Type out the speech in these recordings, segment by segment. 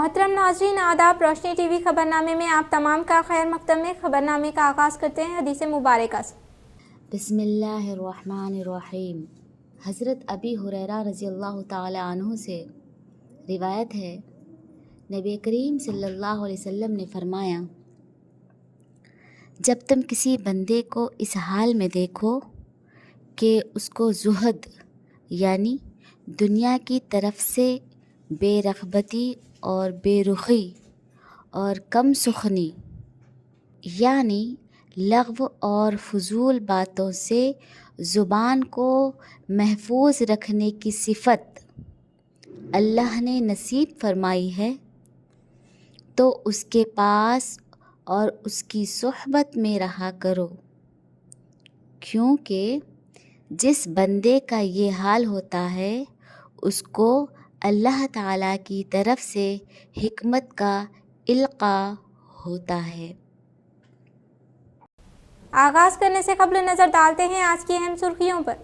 मोहतरम नाज़रीन आदाब। रोशनी टीवी खबरनामे में आप तमाम का खैर मकदम में खबरनामे का आगाज़ करते हैं हदीस मुबारक से। बिस्मिल्लाहिर्रहमानिर्रहीम। हज़रत अबी हुरैरा रज़ियल्लाहु ताला अन्हु से रिवायत है, नबी करीम सल्लल्लाहु अलैहि वसल्लम ने फरमाया, जब तुम किसी बंदे को इस हाल में देखो कि उसको ज़ुहद यानी दुनिया की तरफ से बेरग़बती और बेरुखी और कम सुखनी यानी लग़्व और फ़ुज़ूल बातों से ज़ुबान को महफूज रखने की सिफ़त अल्लाह ने नसीब फरमाई है, तो उसके पास और उसकी सोहबत में रहा करो, क्योंकि जिस बंदे का ये हाल होता है उसको अल्लाह ताला की तरफ से हिकमत का इल्क़ा होता है। आगाज़ करने से कबल नज़र डालते हैं आज की अहम सुर्खियों पर।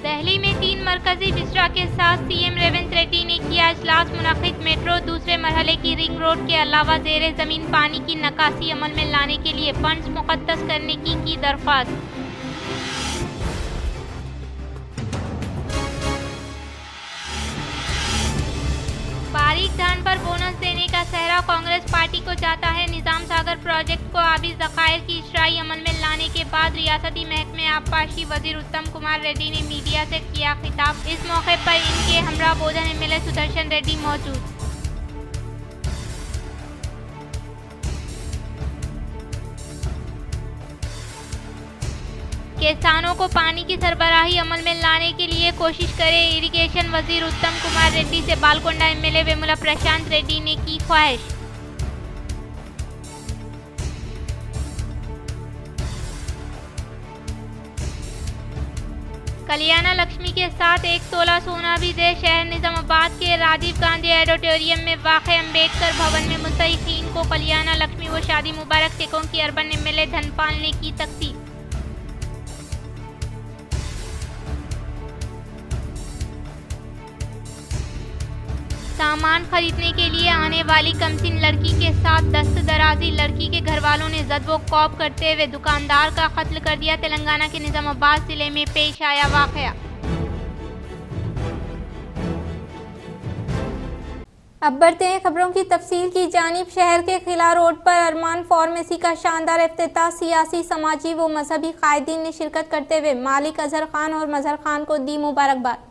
दिल्ली में 3 मरकजी बिजरा के साथ सीएम रेवंत रेड्डी ने किया इजलास। मुनाकिद मेट्रो दूसरे मरहले की रिंग रोड के अलावा ज़ेरे ज़मीन पानी की नकासी अमल में लाने के लिए फंड्स मुक़द्दस करने की दरख्वास्त। बारीक धान पर बोनस देने का सहरा कांग्रेस पार्टी को जाता है। निज़ाम सागर प्रोजेक्ट को आबी ज़खायर की इजराई अमल में लाने के बाद रियासती महकमे आबपाशी वजीर उत्तम कुमार रेड्डी ने मीडिया से किया खिताब। इस मौके पर इनके हमरा बोधन एमएलए सुदर्शन रेड्डी मौजूद। किसानों को पानी की सरबराही अमल में लाने के लिए कोशिश करें, इरिगेशन वजीर उत्तम कुमार रेड्डी से बालकोंडा एमएलए वेमुला प्रशांत रेड्डी ने की ख्वाहिश। कल्याणा लक्ष्मी के साथ 1 तोला सोना भी दे। शहर निजामाबाद के राजीव गांधी ऑडिटोरियम में वाक़े अम्बेडकर भवन में मुस्तहिक़ीन को कल्याणा लक्ष्मी व शादी मुबारक चेकों की अर्बन एमएलए धनपाल ने की तक़सीम। सामान खरीदने के लिए आने वाली कमसिन लड़की के साथ दस्तदराजी। लड़की के घर वालों ने ज़द व कौफ करते हुए दुकानदार का कत्ल कर दिया। तेलंगाना के निजामाबाद जिले में पेश आया वाक़या। अब बढ़ते हैं खबरों की तफसील की जानिब। शहर के खिला रोड पर अरमान फार्मेसी का शानदार इफ्तिताह। सियासी, समाजी व मजहबी कायदीन ने शिरकत करते हुए मालिक अजहर खान और मजहर खान को दी मुबारकबाद।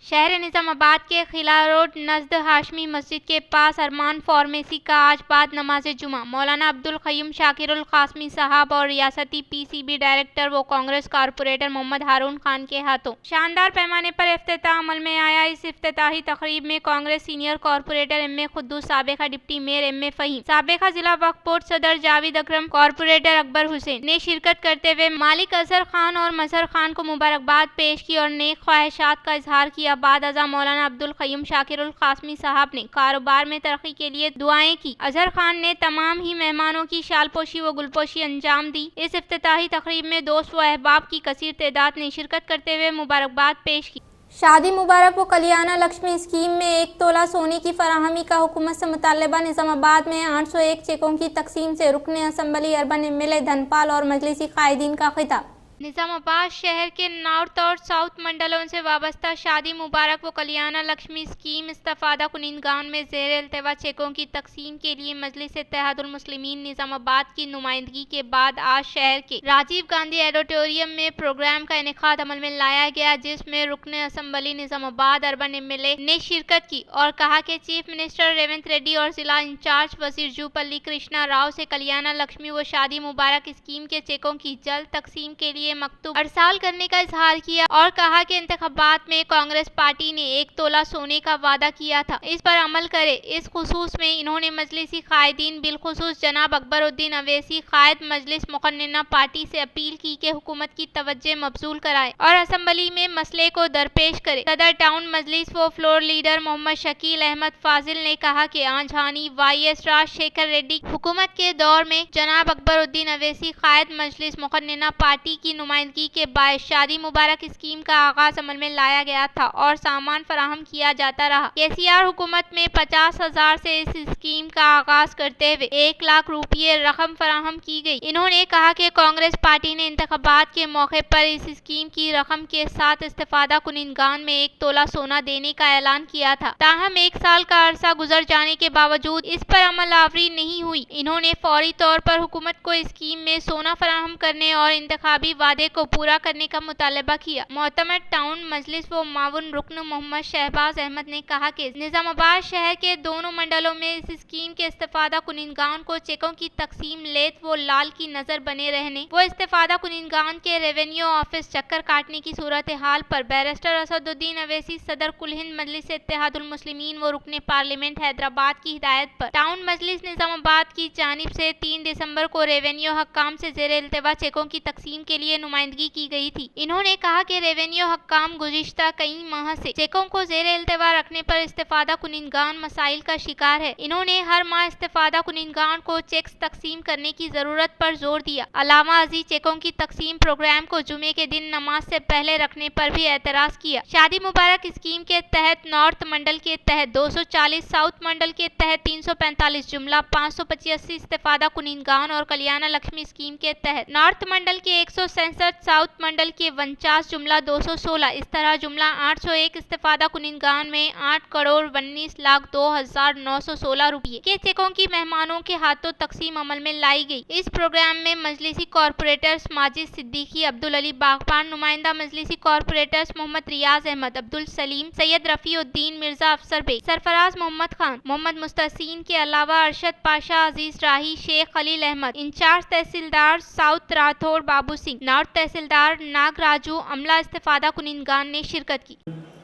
शहर निज़ामाबाद के खिला रोड नज़द हाशमी मस्जिद के पास अरमान फार्मेसी का आज बाद नमाज जुमा मौलाना अब्दुल क़य्यूम शाकिरुल क़ासमी साहब और रियासती पीसीबी डायरेक्टर व कांग्रेस कारपोरेटर मोहम्मद हारून खान के हाथों शानदार पैमाने पर इफ्तिताह अमल में आया। इस इफ्तिताही तकरीब में Congress senior corporator M A. Quddus, साबिका डिप्टी मेयर एम.ए. फ़हीम, साबिका जिला वक्फ बोर्ड सदर जावेद अकरम, कारपोरेटर अकबर हुसैन ने शिरकत करते हुए मालिक अजहर खान और मजहर खान को मुबारकबाद पेश की और नेक ख्वाहिशात का इजहार किया। बाद अज़ा मौलाना अब्दुल क़य्यूम शाकिरुल क़ासमी साहब ने कारोबार में तरक्की के लिए दुआएं की। अजहर खान ने तमाम ही मेहमानों की शालपोशी व गुलपोशी अंजाम दी। इस इफ्तिताही तकरीब में दोस्त व अहबाब की कसीर तादाद ने शिरकत करते हुए मुबारकबाद पेश की। शादी मुबारक व कल्याणा लक्ष्मी स्कीम में 1 तोला सोने की फराहमी का हुकूमत से मुतालबा। निज़ामाबाद में 801 चेकों की तकसीम से रुकने असम्बली अर्बन एमएलए धनपाल और मजलिसी कायदीन का खिताब। निज़ामाबाद शहर के नॉर्थ और साउथ मंडलों से वाबस्ता शादी मुबारक व कल्याणा लक्ष्मी स्कीम इस्तफादा कुनिंदगान में ज़ेर अल्तवा चेकों की तकसीम के लिए मजलिस इत्तेहादुल मुस्लिमीन निज़ामाबाद की नुमाइंदगी के बाद आज शहर के राजीव गांधी ऑडिटोरियम में प्रोग्राम का इनेकाद अमल में लाया गया, जिसमें रुकने असम्बली निज़ामाबाद अर्बन एमएलए ने शिरकत की और कहा कि चीफ मिनिस्टर रेवंत रेड्डी और जिला इंचार्ज वजीर जूपल्ली कृष्णा राव से कल्याणा लक्ष्मी व शादी मुबारक स्कीम के चेकों की जल्द तकसीम के लिए मकतूब अरसाल करने का इजहार किया और कहा कि इंतखाबात में कांग्रेस पार्टी ने 1 तोला सोने का वादा किया था, इस पर अमल करे। इस खुसूस में इन्होंने मजलिसी कायदीन बिलखुसूस जनाब अकबरुद्दीन अवैसी कायद मजलिस मुकन्नना पार्टी से अपील की कि हुकूमत की तवज्जो मबजूल कराए और असम्बली में मसले को दरपेश करे। सदर टाउन मजलिस व फ्लोर लीडर मोहम्मद शकील अहमद फाजिल ने कहा कि आंझानी वाईएस राजशेखर रेड्डी हुकूमत के दौर में जनाब अकबरुद्दीन अवैसी कायद मजलिस मुकन्नना पार्टी की नुमाइंदगी के बायस शादी मुबारक स्कीम का आगाज अमल में लाया गया था और सामान फराहम किया जाता रहा। केसीआर हुकूमत में 50,000 से इस स्कीम का आगाज करते हुए 1 लाख रुपये रकम फराहम की गई। इन्होंने कहा कि कांग्रेस पार्टी ने इंतखाबात के मौके पर इस स्कीम की रकम के साथ इस्तेफादा कुनिंदगान में 1 तोला सोना देने का ऐलान किया था। ताहम 1 साल का अरसा गुजर जाने के बावजूद इस पर अमल आवरी नहीं हुई। इन्होंने फौरी तौर पर हुकूमत को स्कीम में सोना फराहम करने और इंतखाबी वादे को पूरा करने का मुतालबा किया। मोहतमर टाउन मजलिस व मावन रुकन मोहम्मद शहबाज अहमद ने कहा कि निजामाबाद शहर के दोनों मंडलों में इस स्कीम के इस्तेफादा कुनिंदगान को चेकों की तकसीम लेत व लाल की नजर बने रहने व इस्तेफादा कुनिंदगान के रेवेन्यू ऑफिस चक्कर काटने की सूरत हाल पर बैरिस्टर असदुद्दीन अवैसी सदर कुल हिंद मजलिस इत्तेहादुल मुस्लिमीन व रुकने पार्लियामेंट हैदराबाद की हिदायत पर टाउन मजलिस निजामाबाद की जानिब से 3 दिसंबर को रेवेन्यू हक्काम से जेर इल्तवा चेकों की तकसीम के लिए नुमाइंदगी की गई थी। इन्होंने कहा कि रेवेन्यू हक्काम गुज़िश्ता कई माह से चेकों को जेर इल्तवा रखने पर इस्तेफादा कुनिंदगान मसाइल का शिकार है। इन्होंने हर माह इस्तेफादा कुनिंदगान को चेक्स तकसीम करने की जरूरत पर जोर दिया। अलावा अजीज चेकों की तकसीम प्रोग्राम को जुमे के दिन नमाज से पहले रखने पर भी एतराज किया। शादी मुबारक स्कीम के तहत नॉर्थ मंडल के तहत 240, साउथ मंडल के तहत 345 जुमला 585 इस्तेफादा कुनिंदगान और कल्याण लक्ष्मी स्कीम के तहत नॉर्थ मंडल के 167, साउथ मंडल के 49 जुमला 216, इस तरह जुमला 801 इस्तेफादा कुनिंदगान में 8,19,02,916 रुपये के चेकों की मेहमानों के हाथों तकसीम अमल में लाई गई। इस प्रोग्राम में मजलिसी कॉर्पोरेटर्स माजिद सिद्दीकी, अब्दुल अली बागबान, नुमाइंदा मजलिसी कॉर्पोरेटर्स मोहम्मद रियाज अहमद, अब्दुल सलीम, सैयद रफीउद्दीन, मिर्जा अफसर बेग, सरफराज मोहम्मद खान, मोहम्मद मुस्तहसीन के अलावा अरशद पाशा, अजीज राही, शेख खलील अहमद, इंचार्ज तहसीलदार साउथ राठौड़ बाबू सिंह, नॉर्थ तहसीलदार नागराजू, अमला इस्तेफादा कुनिंदगान ने शिरकत की।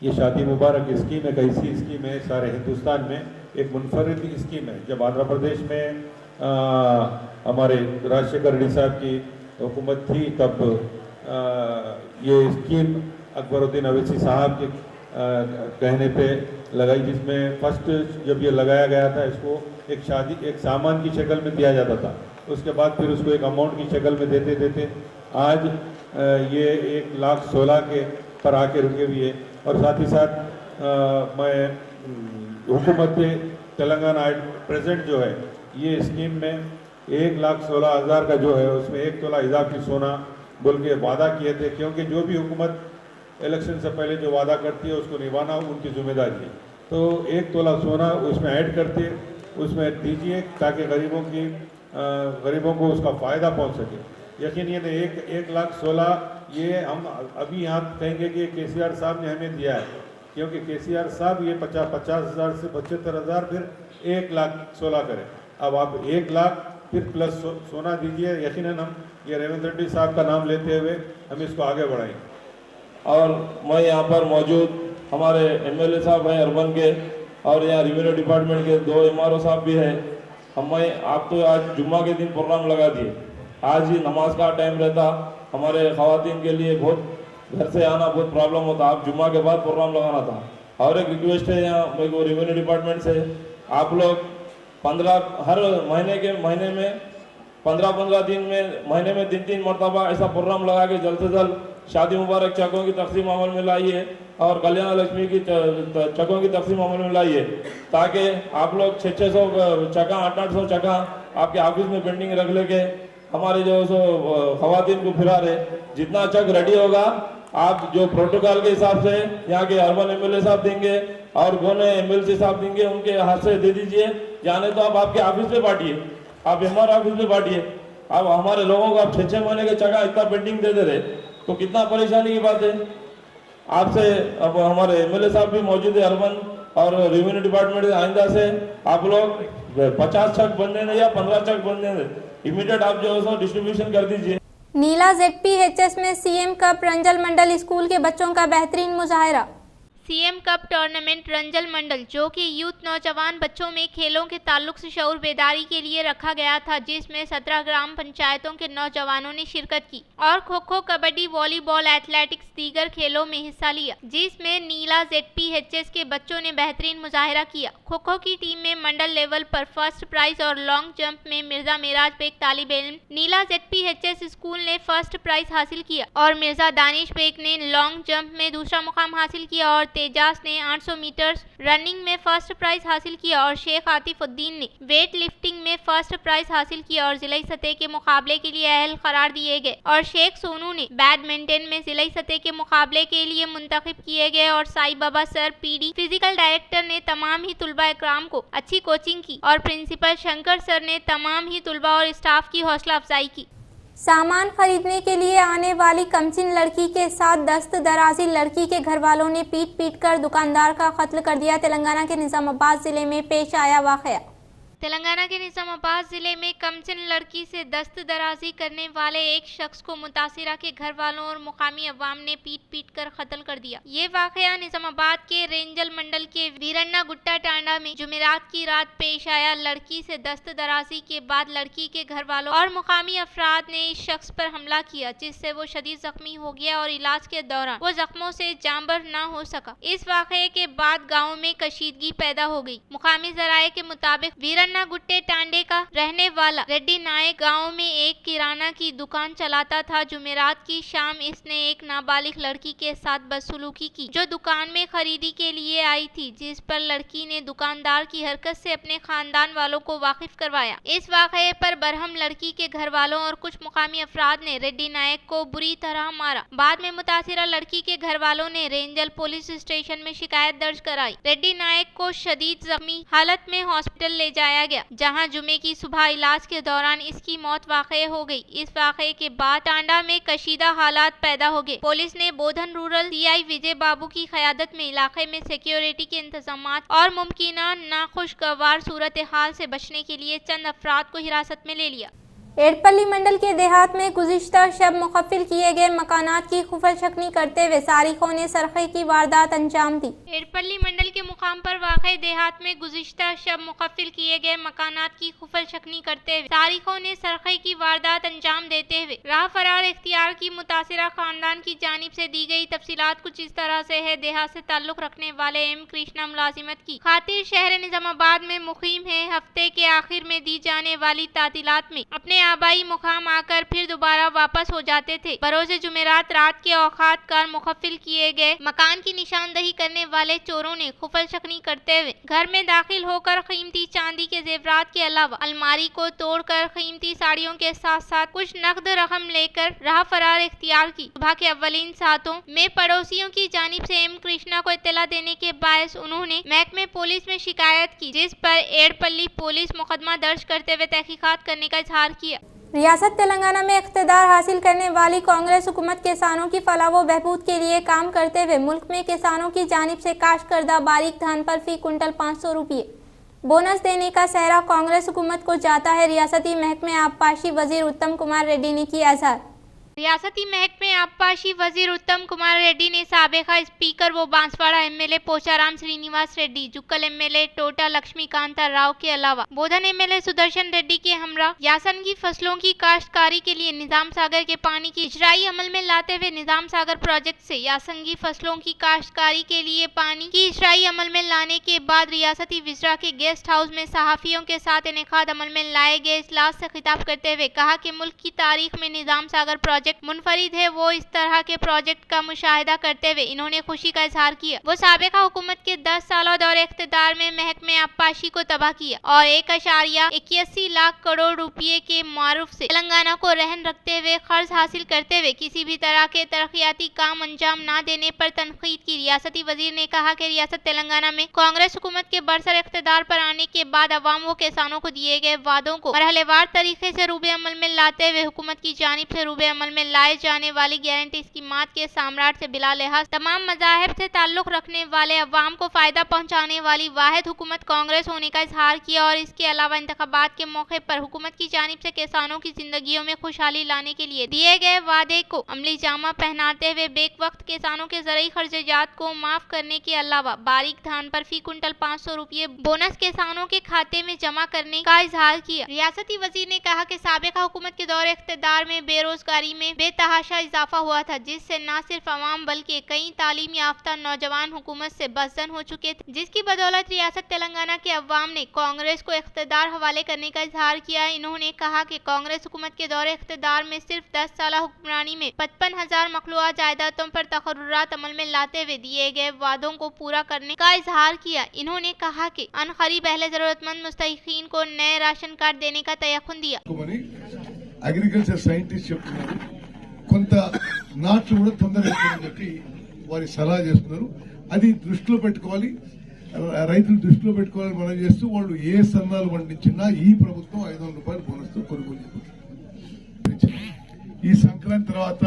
ये शादी मुबारक स्कीम एक ऐसी स्कीम है, सारे हिंदुस्तान में एक मुनफरिद स्कीम है। जब आंध्र प्रदेश में हमारे राजशेखर रेड्डी साहब की हुकूमत थी तब ये स्कीम अकबरुद्दीन अवैसी साहब के कहने पे लगाई, जिसमें फर्स्ट जब ये लगाया गया था इसको एक सामान की शक्ल में दिया जाता था, उसके बाद फिर उसको एक अमाउंट की शक्ल में देते आज ये 1,16,000 के पर आके रुके हुए है। और साथ ही साथ मैं हुकूमत तेलंगाना प्रेजेंट जो है ये स्कीम में 1,16,000 का जो है उसमें 1 तोला इजाफी सोना बोल के वादा किए थे, क्योंकि जो भी हुकूमत इलेक्शन से पहले जो वादा करती है उसको निभाना उनकी जिम्मेदारी है। तो 1 तोला सोना उसमें ऐड करते उसमें दीजिए ताकि गरीबों को उसका फ़ायदा पहुंच सके। यकीन ये 1,16,000 ये हम अभी यहाँ कहेंगे कि केसीआर साहब ने हमें दिया है, क्योंकि केसीआर साहब ये 50,000 से 75,000 फिर 1,16,000 करें। अब आप 1 लाख फिर प्लस सोना दीजिए। यकीनन हम ये रेवंत रेड्डी साहब का नाम लेते हुए हम इसको आगे बढ़ाएंगे। और मैं यहाँ पर मौजूद हमारे एमएलए साहब हैं अर्बन के, और यहाँ रेवेन्यू डिपार्टमेंट के 2 एमआरओ साहब भी हैं। हमें आप तो आज जुम्मा के दिन प्रोग्राम लगा दिए, आज ही नमाज का टाइम रहता, हमारे ख़वातीन के लिए बहुत घर से आना बहुत प्रॉब्लम होता, आप जुम्मा के बाद प्रोग्राम लगाना था। और एक रिक्वेस्ट है यहाँ मेरे को रेवेन्यू डिपार्टमेंट से, आप लोग 15 हर महीने में 15 दिन में महीने में 3 मरतबा ऐसा प्रोग्राम लगा के जल्द से जल्द शादी मुबारक चकों की तकसीम अमल में लाइए और कल्याण लक्ष्मी की चकों की तकसीम अमल में लाइए, ताकि आप लोग 600 चका 800 चका आपके ऑफिस में पेंडिंग रख लेके हमारे जो खवातीन को फिरा रहे। जितना चक रेडी होगा आप जो प्रोटोकॉल के हिसाब से यहाँ के अर्बन एमएलए साहब देंगे और गोने एमएलसी साहब देंगे, उनके हाथ से दे दीजिए। जाने तो आप आपके ऑफिस में बांटिए, आप एमआर ऑफिस में बांटिए। अब हमारे लोगों को आप 6 महीने के चका इतना पेंडिंग दे दे रहे तो कितना परेशानी की बात है। आपसे अब हमारे एमएलए साहब भी मौजूद है अर्बन और रेवेन्यू डिपार्टमेंट से, आइंदा से आप लोग 50 चक बनने दें या 15 चक बनने दें, इमीडिएट आप जो है डिस्ट्रीब्यूशन कर दीजिए। नीला ZPHS में CM कप रंजल मंडल स्कूल के बच्चों का बेहतरीन मुजाहरा। सीएम कप टूर्नामेंट रंजल मंडल, जो कि यूथ नौजवान बच्चों में खेलों के ताल्लुक से शऊर बेदारी के लिए रखा गया था, जिसमें 17 ग्राम पंचायतों के नौजवानों ने शिरकत की और खो खो, कबड्डी, वॉलीबॉल, एथलेटिक्स, दीगर खेलों में हिस्सा लिया, जिसमें नीला ZPHS के बच्चों ने बेहतरीन मुजाहिरा किया। खो खो की टीम में मंडल लेवल पर फर्स्ट प्राइज और लॉन्ग जंप में मिर्जा मेराज बेग तालिब इल्म नीला ZPHS स्कूल ने फर्स्ट प्राइज हासिल किया और मिर्जा दानिश बेग ने लॉन्ग जंप में दूसरा मुकाम हासिल किया और तेजास ने 800 मीटर रनिंग में फर्स्ट प्राइज हासिल किया और शेख आतिफुद्दीन ने वेट लिफ्टिंग में फर्स्ट प्राइज हासिल किया और जिला सतह के मुकाबले के लिए अहल करार दिए गए और शेख सोनू ने बैडमिंटन में जिला सतह के मुकाबले के लिए मुंतखब किए गए और Sai Baba sir PD physical director ने तमाम ही तुलबा इकराम को अच्छी कोचिंग की और प्रिंसिपल शंकर सर ने तमाम ही तुलबा और स्टाफ की हौसला अफजाई की। सामान खरीदने के लिए आने वाली कमसिन लड़की के साथ दस्त दराजी लड़की के घर वालों ने पीट कर दुकानदार का कत्ल कर दिया। तेलंगाना के निजामाबाद जिले में पेश आया वाकया। तेलंगाना के निजामाबाद जिले में कमसिन लड़की से दस्त दराजी करने वाले एक शख्स को मुतासिरा के घर वालों और मुकामी अवाम ने पीट कर कत्ल कर दिया। ये वाकया निजामाबाद के रेंजल मंडल के वीरन्ना गुट्टा टांडा में जुमेरात की रात पेश आया। लड़की से दस्त दराजी के बाद लड़की के घर वालों और मुकामी अफराद ने इस शख्स पर हमला किया, जिससे वो शदीद जख्मी हो गया और इलाज के दौरान वो जख्मों से जांबर न हो सका। इस वाकये के बाद गाँव में कशीदगी पैदा हो गई। मुकामी जराये के मुताबिक वीरन्ना गुट्टे टांडे का रहने वाला रेड्डी नायक गांव में एक किराना की दुकान चलाता था। जुमेरात की शाम इसने एक नाबालिग लड़की के साथ बदसलूकी की, जो दुकान में खरीदी के लिए आई थी, जिस पर लड़की ने दुकानदार की हरकत से अपने खानदान वालों को वाकिफ करवाया। इस वाकये पर बरहम लड़की के घर वालों और कुछ मुकामी अफराद ने रेड्डी नायक को बुरी तरह मारा। बाद में मुतासिरा लड़की के घर वालों ने रेंजल पुलिस स्टेशन में शिकायत दर्ज कराई। रेड्डी नायक को शदीद जख्मी हालत में हॉस्पिटल ले जाया गया, जहां जुमे की सुबह इलाज के दौरान इसकी मौत वाक़ई हो गई। इस वाक़ये के बाद टांडा में कशीदा हालात पैदा हो गए। पुलिस ने बोधन रूरल CI विजय बाबू की क़यादत में इलाके में सिक्योरिटी के इंतजामात और मुमकिना नाखुशगवार सूरत हाल से बचने के लिए चंद अफराद को हिरासत में ले लिया। एडपल्ली मंडल के देहात में गुज़िश्ता शब मुखफ़िल किए गए मकानात की खुफलशकनी करते हुए सारिकों ने सरक़े की वारदात अंजाम दी। एडपल्ली मंडल के मुकाम पर वाक़ई देहात में गुज़िश्ता शब मुखफ़िल किए गए मकानात की खुफलशकनी करते हुए सारिकों ने सरक़े की वारदात अंजाम देते हुए राह फरार इख्तियार की। मुतासिरा खानदान की जानिब से दी गई तफसीलात कुछ इस तरह से है। देहात से ताल्लुक़ रखने वाले M कृष्णा मुलाजिमत की खातिर शहर निजामाबाद में मुक़ीम है। हफ्ते के आखिर में दी जाने वाली तातीलात में अपने आबाई मुकाम आकर फिर दोबारा वापस हो जाते थे। बरोज़े जुमेरात रात के औकात कार मुखफ़िल किए गए मकान की निशानदही करने वाले चोरों ने खुफलशकनी करते हुए घर में दाखिल होकर कीमती चांदी के जेवरात के अलावा अलमारी को तोड़कर कीमती साड़ियों के साथ साथ कुछ नकद रकम लेकर राह फरार इख्तियार की। सुबह के अव्वलीन सातों में पड़ोसियों की जानिब से M कृष्णा को इत्तला देने के बायस उन्होंने महकमे पुलिस में शिकायत की, जिस पर एडपल्ली पुलिस मुकदमा दर्ज करते हुए तहकीकात करने का इजहार किया। रियासत तेलंगाना में इख्तिदार हासिल करने वाली कांग्रेस हुकूमत किसानों की फलाह व बहबूद के लिए काम करते हुए मुल्क में किसानों की जानिब से काश्त करदा बारीक धान पर फी कुंटल 500 रुपये बोनस देने का सहरा कांग्रेस हुकूमत को जाता है। रियासती महकमे आबपाशी वजीर उत्तम कुमार रेड्डी ने किया इजहार। रियासती महकमे आबपाशी वजीर उत्तम कुमार रेड्डी ने साबिका स्पीकर व बांसवाड़ा MLA पोचाराम श्रीनिवास रेड्डी, जुक्कल MLA टोटा लक्ष्मीकांता राव के अलावा बोधन MLA सुदर्शन रेड्डी के हमरा यासन की फसलों की काश्तकारी के लिए निजाम सागर के पानी की इजराई अमल में लाते हुए निजाम सागर प्रोजेक्ट से यासंगी फसलों की काश्तकारी के लिए पानी की इजराई अमल में लाने के बाद रियासती विजरा के गेस्ट हाउस में सहाफियों के साथ इनेकाद अमल में लाए गए इजलास से खिताब करते हुए कहा कि मुल्क की तारीख में निजाम सागर प्रोजेक्ट मुनफरिद है। वो इस तरह के प्रोजेक्ट का मुशाहिदा करते हुए इन्होंने खुशी का इजहार किया। वो साबिका हुकूमत के 10 सालों दौरे इख्तिदार में महकमे आबपाशी को तबाह किया और 1.81 लाख करोड़ रुपये के मारूफ से तेलंगाना को रहन रखते हुए कर्ज हासिल करते हुए किसी भी तरह के तरक्याती काम अंजाम न देने पर तनकीद की। रियासती वजीर ने कहा कि रियासत तेलंगाना में कांग्रेस हुकूमत के बरसर इख्तिदार पर आने के बाद अवाम व किसानों को दिए गए वादों को मरहलेवार तरीके से रूबे अमल में लाते हुए हुकूमत की जानिब से रूबे अमल में में लाए जाने वाली गारंटी स्कीमात के सम्राट से बिला लिहाज तमाम मज़ाहिब से ताल्लुक रखने वाले अवाम को फायदा पहुंचाने वाली वाहिद हुकूमत कांग्रेस होने का इजहार किया और इसके अलावा इंतखाबात के मौके पर हुकूमत की जानिब से किसानों की जिंदगियों में खुशहाली लाने के लिए दिए गए वादे को अमली जामा पहनाते हुए बेक वक्त किसानों के ज़रूरी खर्चात को माफ करने के अलावा बारीक धान पर फी कुंटल 500 रुपये बोनस किसानों के खाते में जमा करने का इजहार किया। रियासती वजीर ने कहा कि साबिका हुकूमत के दौर इख्तिदार में बेरोजगारी में बेतहाशा इजाफा हुआ था, जिससे न सिर्फ अवाम बल्कि कई तालीम याफ्ता नौजवान हुकूमत से बसजन हो चुके थे, जिसकी बदौलत रियासत तेलंगाना के अवाम ने कांग्रेस को इख्तिदार हवाले करने का इजहार किया। इन्होंने कहा कि कांग्रेस हुकूमत के दौर इख्तिदार में सिर्फ 10 साल हुक्मरानी में 55,000 मखलूआ जायदादों पर तकर्रुरात अमल में लाते हुए दिए गए वादों को पूरा करने का इजहार किया। इन्होंने कहा कि अनकरीब पहले जरूरतमंद मुस्तहिकीन को नए राशन कार्ड देने का तयख्खुन दिया। అగ్రికల్చర్ సైంటిస్ట్ చెప్తున్నారు కొంత నాట్లు కూడా తొందరగా ఎక్కువని చెప్పి వారి సలహా చేస్తున్నారు. అది దృష్టిలో పెట్టుకోవాలి, రైతులు దృష్టిలో పెట్టుకోవాలని మనం చేస్తూ వాళ్ళు ఏ సన్నాలు పండించినా ఈ ప్రభుత్వం 500 రూపాయలు బోనస్ తో కొనుగోలు చేస్తుంది. ఈ సంక్రాంతి తర్వాత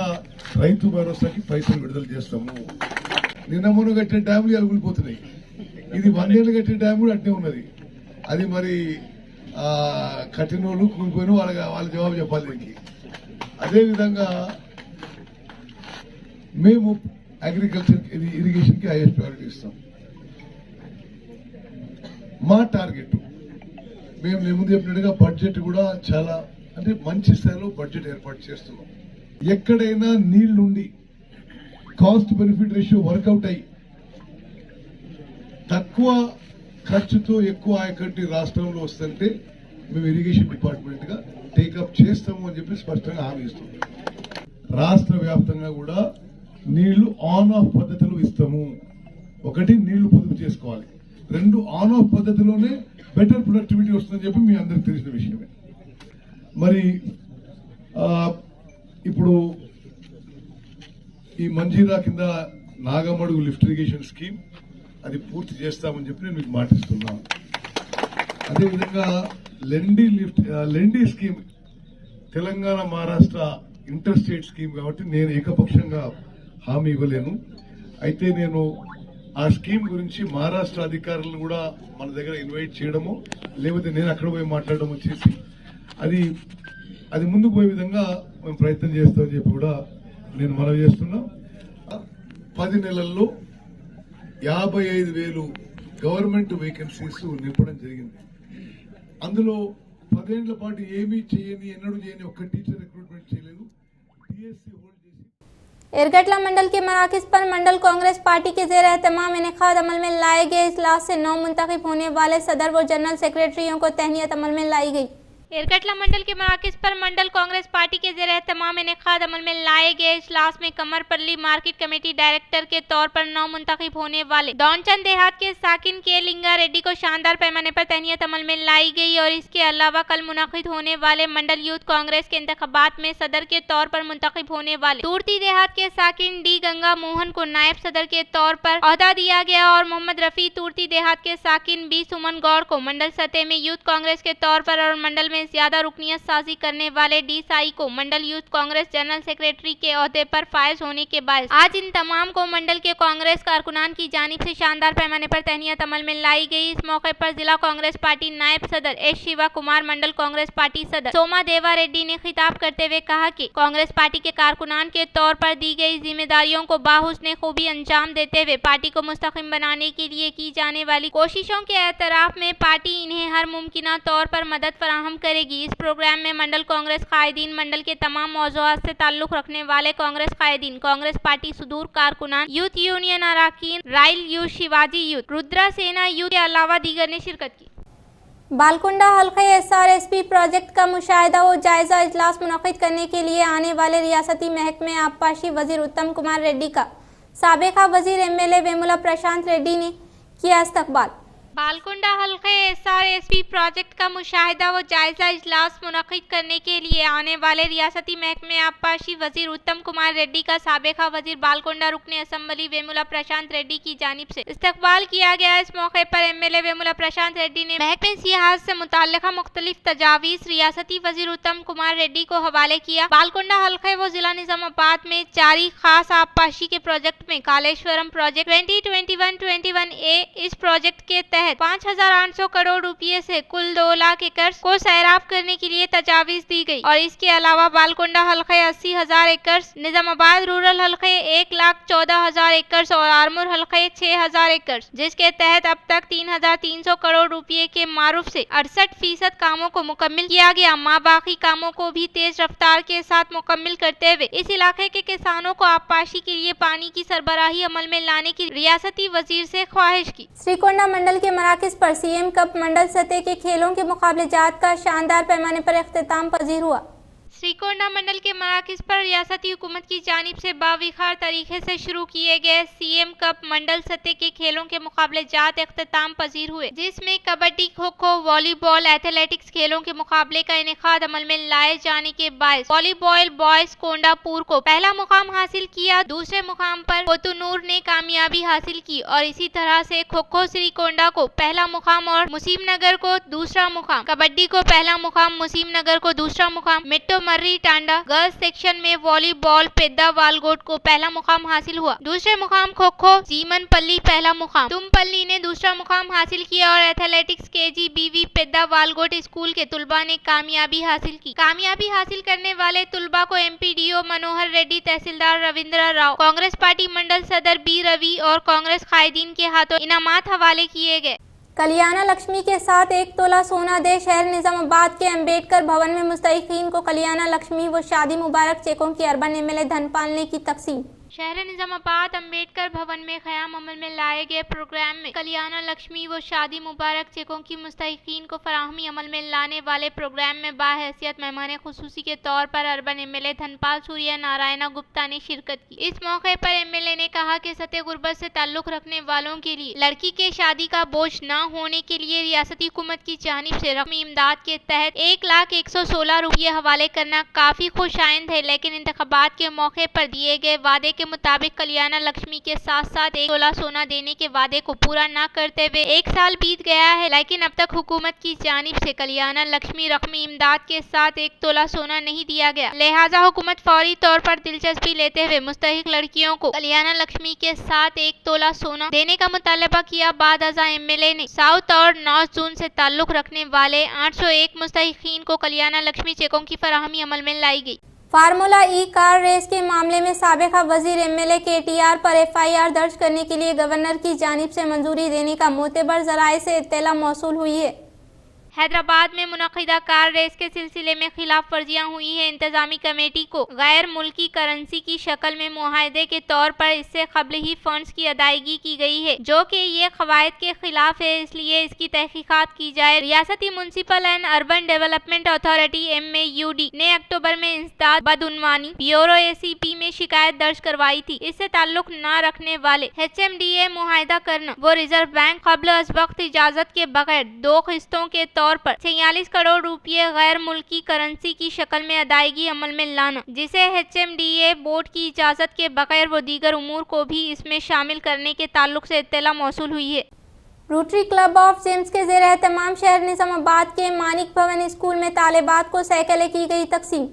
రైతు భరోసాకి పైసలు విడుదల చేస్తాము. నిన్న మొన్న కట్టిన డ్యాములు అలుగులిపోతున్నాయి. ఇది 1 ఏళ్ళు కట్టిన డ్యామ్ కూడా అట్నే ఉన్నది. అది మరి కట్టిన వాళ్ళు కూలిపోయిన వాళ్ళ జవాబు చెప్పాలి దీనికి. అదేవిధంగా మేము అగ్రికల్చర్ ఇరిగేషన్ కి హైయెస్ట్ ప్రయారిటీ ఇస్తాం. మా టార్గెట్ మేము ముందు చెప్పినట్టుగా బడ్జెట్ కూడా చాలా అంటే మంచి స్థాయిలో బడ్జెట్ ఏర్పాటు చేస్తున్నాం. ఎక్కడైనా నీళ్లుండి కాస్ట్ బెనిఫిట్ రేషియో వర్కౌట్ అయ్యి తక్కువ ఖర్చుతో ఎక్కువ ఆయకట్టి రాష్ట్రంలో వస్తుంటే మేము ఇరిగేషన్ డిపార్ట్మెంట్ గా టేకప్ చేస్తాము అని చెప్పి స్పష్టంగా హామీ ఇస్తున్నాం. రాష్ట్ర వ్యాప్తంగా కూడా నీళ్లు ఆన్ ఆఫ్ పద్ధతిలో ఇస్తాము. ఒకటి నీళ్లు పొదుపు చేసుకోవాలి, 2 ఆన్ ఆఫ్ పద్ధతిలోనే బెటర్ ప్రొడక్టివిటీ వస్తుందని చెప్పి మీ అందరికి తెలిసిన విషయమే. మరి ఇప్పుడు ఈ మంజీరా కింద నాగమడుగు లిఫ్ట్ ఇరిగేషన్ స్కీమ్ అది పూర్తి చేస్తామని చెప్పి నేను మీకు మాటిస్తున్నాను. అదేవిధంగా Lendi scheme Telangana Maharashtra inter state scheme కాబట్టి నేను ఏకపక్షంగా హామీ ఇవ్వలేను. అయితే నేను ఆ స్కీమ్ గురించి మహారాష్ట్ర అధికారులను కూడా మన దగ్గర ఇన్వైట్ చేయడము లేకపోతే నేను అక్కడ పోయి మాట్లాడడము చేసి అది ముందుకు పోయే విధంగా మేము ప్రయత్నం చేస్తామని చెప్పి కూడా నేను మనవి చేస్తున్నా. 10 నెలల్లో 55,000 గవర్నమెంట్ వేకెన్సీస్ నింపడం జరిగింది. అందులో 10 ఏళ్ల పాటు ఏమీ చేయని ఎన్నడూ చేయని ఒక్క టీచర్ రిక్రూట్మెంట్ చేయలేదు. PSC होल्ड చేసి एरगटला मंडल के मराकज पर मंडल कांग्रेस पार्टी के ज़ेर एहतमाम इनेकाद अमल में लाए गए इजलास से 9 मुंतखब होने वाले सदर व जनरल सेक्रेटरियों को तहनीत अमल में लाई गई। एरगटला मंडल के मराकज पर मंडल कांग्रेस पार्टी के ज़ेर एहतमाम इनेकाद अमल में लाए गए इजलास में कमरपल्ली मार्केट कमेटी डायरेक्टर के तौर पर 9 मुंतखब होने वाले दौनचंद देहात के साकिन के लिंगा रेड्डी को शानदार पैमाने पर तहनीत अमल में लाई गई और इसके अलावा कल मुनक़िद होने वाले मंडल यूथ कांग्रेस के इंतखाबात में सदर के तौर पर मुंतखब होने वाले तूर्ती देहात के साकिन डी गंगा मोहन को नायब सदर के तौर पर ओहदा दिया गया और मोहम्मद रफी तूर्ती देहात के साकिन बी सुमन गौड़ को मंडल सतह में यूथ कांग्रेस के तौर पर और मंडल में ज्यादा रुकनियत साजी करने वाले डी साई को मंडल यूथ कांग्रेस जनरल सेक्रेटरी के ओहदे पर फायज होने के बाद आज इन तमाम को मंडल के कांग्रेस कारकुनान की जानिब से शानदार पैमाने पर तहनीत अमल में लाई गई। इस मौके पर जिला कांग्रेस पार्टी नायब सदर एस शिवा कुमार, मंडल कांग्रेस पार्टी सदर सोमा देवा रेड्डी ने खिताब करते हुए कहा कि कांग्रेस पार्टी के कारकुनान के तौर पर दी गई जिम्मेदारियों को बाहुस्ने खूबी अंजाम देते हुए पार्टी को मुस्तकिम बनाने के लिए की जाने वाली कोशिशों के एतराफ में पार्टी इन्हें हर मुमकिन तौर पर मदद फराहम करेगी। इस प्रोग्राम में मंडल कांग्रेस कायदीन, मंडल के तमाम मौज़ूआत से ताल्लुक रखने वाले कांग्रेस कायदीन, कांग्रेस पार्टी सुदूर कारकुनान, यूथ यूनियन अराकीन, राइल यूथ, शिवाजी यूथ, रुद्रा सेना यूथ के अलावा दीगर ने शिरकत की। बालकुंडा हल्के SRSP प्रोजेक्ट का मुशाहिदा व जायजा इजलास मुनक़िद करने के लिए आने वाले रियासती महकमे आबपाशी वजीर उत्तम कुमार रेड्डी का साबिका वजीर MLA वेमुला प्रशांत रेड्डी ने किया इस्तकबाल। बालकुंडा हल्के SRSP प्रोजेक्ट का मुशाहिदा व जायजा इजलास मुनक़िद करने के लिए आने वाले रियासती महकमे आबपाशी वजीर उत्तम कुमार रेड्डी का साबिका वजीर बालकुंडा रुकने असम्बली वेमुला प्रशांत रेड्डी की जानिब से इस्तकबाल किया गया। इस मौके पर MLA वेमुला प्रशांत रेड्डी ने महकमे सियाहत से मुताल्लिक़ा मुख्तलिफ तजावीज़ रियासती वजीर उत्तम कुमार रेड्डी को हवाले किया। बालकुंडा हल्के व जिला निजामाबाद में जारी खास आबपाशी के प्रोजेक्ट में कालेश्वरम प्रोजेक्ट 2021-21A इस प्रोजेक्ट के तहत 5,800 करोड़ रुपए से कुल 2 लाख एकड़ को सैराब करने के लिए तजावीज दी गई और इसके अलावा बालकुंडा हल्के 80,000 एकड़, निजामाबाद रूरल हल्के 1,14,000 एकड़ और आरमूर हल्के 6,000 एकड़, जिसके तहत अब तक 3,300 करोड़ रुपए के मारूफ से 68% कामों को मुकम्मिल किया गया। बाकी कामों को भी तेज रफ्तार के साथ मुकम्मिल करते हुए इस इलाके के किसानों को आबपाशी के लिए पानी की सरबराही अमल में लाने की रियासती वजीर से ख्वाहिश की। श्रीकोंडा मंडल के मराकज पर CM कप मंडल सतह के खेलों के मुकाबले जात का शानदार पैमाने पर इख्तिताम पजीर हुआ। श्रीकोंडा मंडल के मराकज पर रियासती हुकूमत की जानिब से बाविखार तरीके से शुरू किए गए CM कप मंडल सतह के खेलों के मुकाबले जात इख्तिताम पजीर हुए, जिसमें कबड्डी, खो खो, वॉलीबॉल, एथलेटिक्स खेलों के मुकाबले का इनेकाद अमल में लाए जाने के बायस वॉलीबॉल बॉयज कोंडापुर को पहला मुकाम हासिल किया। दूसरे मुकाम पर कोतुनूर ने कामयाबी हासिल की और इसी तरह से खो खो श्रीकोंडा को पहला मुकाम और मुसीमनगर को दूसरा मुकाम, कबड्डी को पहला मुकाम, मुसीमनगर को दूसरा मुकाम, Mitto Murray Tanda girls section में वॉलीबॉल पेद्दा वालगोट को पहला मुकाम हासिल हुआ। दूसरे मुकाम खो खो जीमनपल्ली पहला मुकाम, तुमपल्ली ने दूसरा मुकाम हासिल किया और एथलेटिक्स KGBV पेद्दा वालगोट स्कूल के तुलबा ने कामयाबी हासिल की। कामयाबी हासिल करने वाले तुलबा को MPDO मनोहर रेड्डी, तहसीलदार रविंद्र राव, कांग्रेस पार्टी मंडल सदर B रवि और कांग्रेस कायदीन के हाथों इनामात हवाले किए गए। कल्याणा लक्ष्मी के साथ 1 तोला सोना दे शहर निजामाबाद के अम्बेडकर भवन में मुस्तहिकीन को कल्याणा लक्ष्मी व शादी मुबारक चेकों की अर्बन MLA धनपाल ने की तकसीम। शहर निजामाबाद अम्बेडकर भवन में क़याम अमल में लाए गए प्रोग्राम में कल्याणा लक्ष्मी व शादी मुबारक चेकों की मुस्तहिकीन को फराहमी अमल में लाने वाले प्रोग्राम में बाहैसियत मेहमान खुसूसी के तौर पर अर्बन MLA धनपाल सूर्य नारायणा गुप्ता ने शिरकत की। इस मौके पर MLA ने कहा कि सतह गुर्बत से ताल्लुक रखने वालों के लिए लड़की के शादी का बोझ न होने के लिए रियासती हुकूमत की जानिब से रकमी इमदाद के तहत 1,116 रुपये हवाले करना काफी खुशाइंद है, लेकिन इंतखाबात के मौके पर दिए गए वादे के मुताबिक कल्याणा लक्ष्मी के साथ साथ 1 तोला सोना देने के वादे को पूरा न करते हुए 1 साल बीत गया है, लेकिन अब तक हुकूमत की जानिब से कल्याणा लक्ष्मी रकमी इमदाद के साथ 1 तोला सोना नहीं दिया गया। लिहाजा हुकूमत फौरी तौर पर दिलचस्पी लेते हुए मुस्तहिक लड़कियों को कल्याणा लक्ष्मी के साथ 1 तोला सोना देने का मुतालबा किया। बाद अज़ा MLA ने साउथ और नॉर्थ जोन से ताल्लुक रखने वाले 801 मुस्तहिकीन को कल्याणा लक्ष्मी चेकों की फराहमी अमल में लाई गई। फार्मूला ई कार रेस के मामले में साबिका वजीर MLA KTR पर FIR दर्ज करने के लिए गवर्नर की जानिब से मंजूरी देने का मोतबर जराए से इत्तला मौसूल हुई है। हैदराबाद में मुनक़िदा कार रेस के सिलसिले में खिलाफ वर्जियाँ हुई है। इंतजामी कमेटी को गैर मुल्की करेंसी की शक्ल में मुआहदे के तौर पर इससे कबल ही फंड्स की अदायगी की गई है, जो कि ये कवायद के खिलाफ है, इसलिए इसकी तहकीकात की जाए। रियासती municipal and urban development authority MAUD ने अक्टूबर में इंसदाद बदउनवानी ब्यूरो ACP में शिकायत दर्ज करवाई थी। इससे ताल्लुक न रखने वाले HMDA मुआहदा करना वो रिजर्व बैंक कबल अज वक्त इजाजत के बगैर 2 किस्तों के तौर पर 46 करोड़ रुपये गैर मुल्की करेंसी की शक्ल में अदायगी अमल में लाना, जिसे HMDA बोर्ड की इजाजत के बगैर वो दीगर उमूर को भी इसमें शामिल करने के ताल्लुक से इत्तला मौसूल हुई है। रोटरी क्लब ऑफ जेम्स के ज़ेर एहतमाम शहर निजामाबाद के मानिक भवन स्कूल में तालिबात को साइकिलें की गई तकसीम।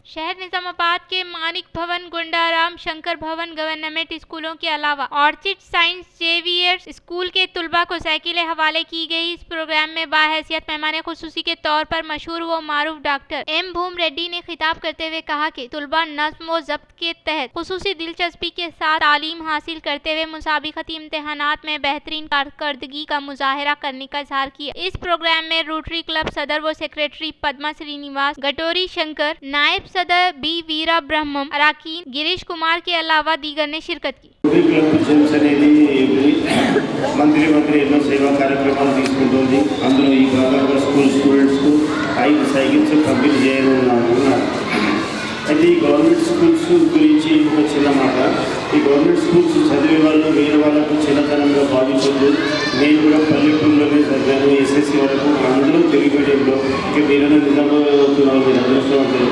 शहर निजामाबाद के मानिक भवन, गुंडाराम शंकर भवन गवर्नमेंट स्कूलों के अलावा ऑर्चिड साइंस जेवियर्स स्कूल के तुलबा को साइकिलें हवाले की गई। इस प्रोग्राम में बाहैसियत मेहमान खुसूसी के तौर पर मशहूर व मारूफ डॉक्टर M भूम रेड्डी ने खिताब करते हुए कहा कि तुलबा नज़्म व ज़ब्त के तहत खुसूसी दिलचस्पी के साथ तालीम हासिल करते हुए मुसाबिकती इम्तहानात में बेहतरीन कारकर्दगी का मुजाहरा करने का इजहार किया। इस प्रोग्राम में रोटरी क्लब सदर व सेक्रेटरी पद्मा श्रीनिवास, गटोरी शंकर, नायब सदर B वीरा ब्रह्मम, अराकीन गिरीश कुमार के अलावा दीगर ने शिरकत की। रोटरी क्लब जेम्स అనేది మంత్రి ఎన్నో సేవా కార్యక్రమాలు తీసుకుంటుంది। అందులో ఈ భాగంగా స్కూల్ స్టూడెంట్స్కు 5 సైకిల్స్ పంపిణీ చేయనున్నారు। అయితే ఈ గవర్నమెంట్ స్కూల్స్ గురించి ఒక చిన్న మాట, ఈ గవర్నమెంట్ స్కూల్స్ చదివే వాళ్ళు వేరే వాళ్ళకు చిన్నతనంగా భావించదు, నేను కూడా పల్లెటూరులోనే చదివాను ఎస్ఎస్సి వరకు, అందరూ తెలుగు మీడియంలో. ఇంకా మీరైనా నిజామాబాద్ అవుతున్నారు, మీరు అదృష్టవంతులు.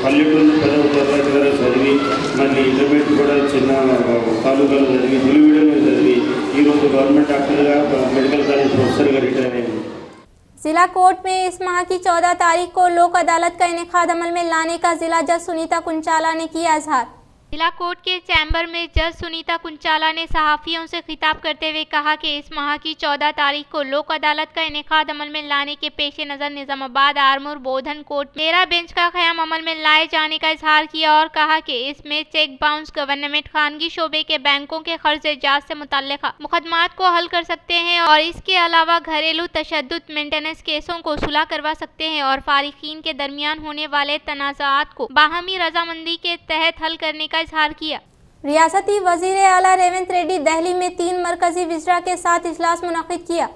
పల్లెటూరులో 10వ తరగతి వరకు చదివి మళ్ళీ ఇంటర్మీడియట్ కూడా చిన్న తాలూకాలు చదివి తెలుగు మీడియంలో చదివి ఈరోజు గవర్నమెంట్ డాక్టర్గా మెడికల్ కాలేజ్ ప్రొఫెసర్గా రిటైర్ అయ్యింది. जिला कोर्ट में इस माह की 14 तारीख को लोक अदालत का इनेकाद अमल में लाने का जिला जज सुनीता कुंचाला ने किया इजहार। जिला कोर्ट के चैम्बर में जज सुनीता कुंचाला ने सहाफियों से खिताब करते हुए कहा कि इस माह की 14 तारीख को लोक अदालत का इनेकाद अमल में लाने के पेश नज़र निजामाबाद, आरमूर, बोधन कोर्ट मेरा बेंच का क़याम अमल में लाए जाने का इजहार किया और कहा कि इसमें चेक बाउंस, गवर्नमेंट, खानगी शोबे के बैंकों के खर्च एजाज से मुतल्लिक़ मुकदमात को हल कर सकते हैं और इसके अलावा घरेलू तशद्दुद मेंटेनेंस केसों को सुलह करवा सकते हैं और फारिकीन के दरमियान होने वाले तनाज़ात को बाहमी रजामंदी के तहत हल करने का इजहार किया। रियासती वजीर आला रेवंत रेड्डी दिल्ली में 3 मरकजी विज़रा के साथ इजलास मुनक़िद किया।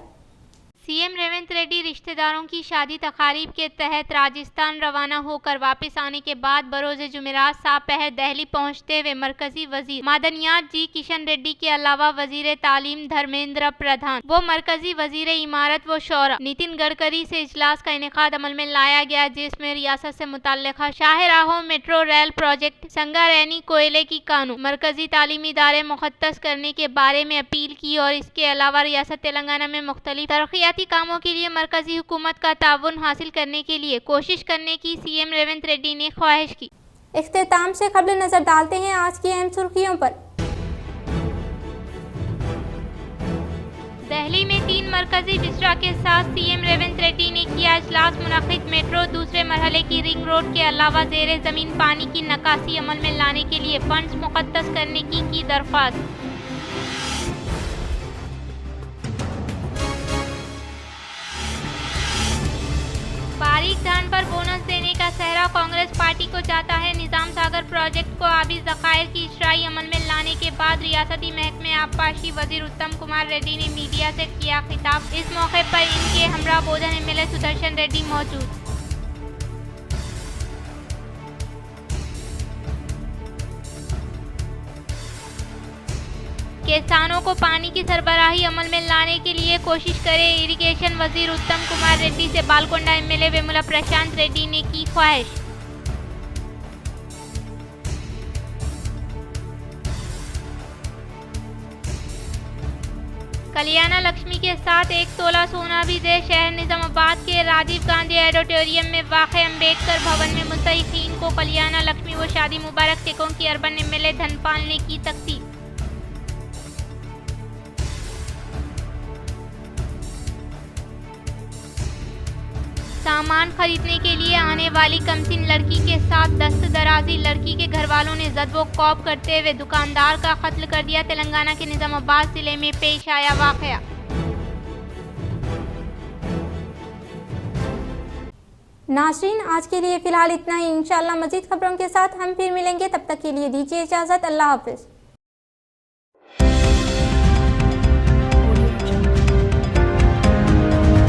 सीएम रेवंत रेड्डी रिश्तेदारों की शादी तकारीब के तहत राजस्थान रवाना होकर वापस आने के बाद बरोज़ जुमेरात सापहर दिल्ली पहुंचते हुए मरकजी वजीर मादनियात जी किशन रेड्डी के अलावा वजीर तालीम धर्मेंद्र प्रधान व मरकजी वजीर इमारत व शौरा नितिन गडकरी से इजलास का इनेकाद अमल में लाया गया, जिसमें रियासत से मुतल्लिक़ा शाहराहों मेट्रो रेल प्रोजेक्ट, संगारेनी कोयले की कानून, मरकजी तालीमी इदारे मुख़त्तस करने के बारे में अपील की और इसके अलावा रियासत तेलंगाना में मुख्तलिफ तरक्याती कामों के लिए मरकजी हुकूमत का ताउन हासिल करने के लिए कोशिश करने की सीएम रेवंत रेड्डी ने ख्वाहिश की। इख्तिताम से कबल नजर डालते हैं आज की अहम सुर्खियों पर। दिल्ली में 3 मरकजी विज़रा के साथ सीएम रेवंत रेड्डी ने किया इजलास मुनक़िद। मेट्रो दूसरे मरहले की रिंग रोड के अलावा ज़ेरे ज़मीन पानी की नकासी अमल में लाने के लिए फंड्स मुक़द्दस करने की दरख्वास्त। बारीक धान पर बोनस देने का सहरा कांग्रेस पार्टी को जाता है। निजाम सागर प्रोजेक्ट को आबी ज़खायर की इजराई अमल में लाने के बाद रियासती महकमे आबपाशी वजीर उत्तम कुमार रेड्डी ने मीडिया से किया खिताब। इस मौके पर इनके हमरा बोधन एमएलए सुदर्शन रेड्डी मौजूद। किसानों को पानी की सरबराही अमल में लाने के लिए कोशिश करें, इरिगेशन वजीर उत्तम कुमार रेड्डी से बालकोंडा एमएलए वेमुला प्रशांत रेड्डी ने की ख्वाहिश। कल्याणा लक्ष्मी के साथ 1 तोला सोना भी दे। शहर निजामाबाद के राजीव गांधी ऑडिटोरियम में वाक़े अम्बेडकर भवन में मुस्तहिक़ीन को कल्याणा लक्ष्मी व शादी मुबारक चेकों की अर्बन एमएलए धनपाल ने की तक़सीम। सामान खरीदने के लिए आने वाली कमसिन लड़की के साथ दस्त दराजी लड़की के घर वालों ने जद व कौब करते हुए दुकानदार का कत्ल कर दिया। तेलंगाना के निजामाबाद जिले में पेश आया वाक़या। नाज़रीन, आज के लिए फ़िलहाल इतना ही। इंशाअल्लाह मज़ीद खबरों के साथ हम फिर मिलेंगे। तब तक के लिए दीजिए इजाज़त। अल्लाह हाफ़िज़।